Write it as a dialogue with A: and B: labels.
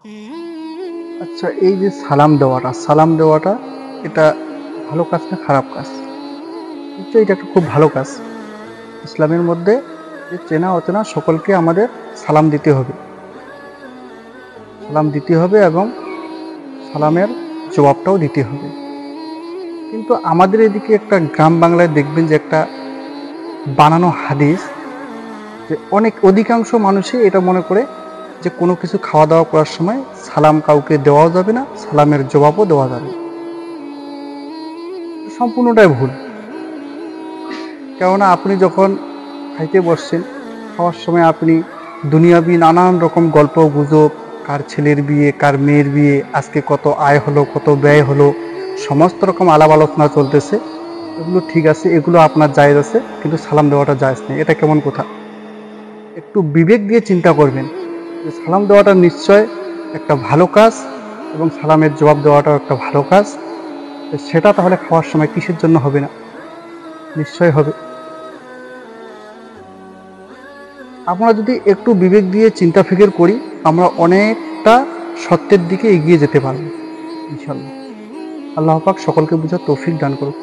A: আচ্ছা, এই যে সালাম দেওয়াটা এটা ভালো কাজ না খারাপ কাজ? নিশ্চয়ই এটা একটা খুব ভালো কাজ। ইসলামের মধ্যে যে চেনা অচেনা সকলকে আমাদের সালাম দিতে হবে। সালাম দিতে হবে এবং সালামের জবাবটাও দিতে হবে। কিন্তু আমাদের এদিকে একটা গ্রাম বাংলায় দেখবেন যে একটা বানানো হাদিস, যে অধিকাংশ মানুষই এটা মনে করে যে কোনো কিছু খাওয়া দাওয়া করার সময় সালাম কাউকে দেওয়াও যাবে না, সালামের জবাবও দেওয়া যাবে না। সম্পূর্ণটাই ভুল। কেননা আপনি যখন খাইতে বসছেন, খাওয়ার সময় আপনি দুনিয়াবি নানান রকম গল্প গুজব, কার ছেলের বিয়ে, কার মেয়ের বিয়ে, আজকে কত আয় হলো, কত ব্যয় হলো, সমস্ত রকম আলাপ আলোচনা চলতেছে। এগুলো ঠিক আছে, এগুলো আপনার জায়েজ আছে, কিন্তু সালাম দেওয়াটা জায়েজ নেই। এটা কেমন কথা? একটু বিবেক দিয়ে চিন্তা করবেন যে সালাম দেওয়াটা নিশ্চয় একটা ভালো কাজ, এবং সালামের জবাব দেওয়াটাও একটা ভালো কাজ। সেটা তাহলে খাওয়ার সময় কিসের জন্য হবে না? নিশ্চয় হবে। আমরা যদি একটু বিবেক দিয়ে চিন্তা ফিকির করি, আমরা অনেকটা সত্যের দিকে এগিয়ে যেতে পারবো ইনশাল্লাহ। আল্লাহ পাক সকলকে বুঝার তৌফিক দান করুক।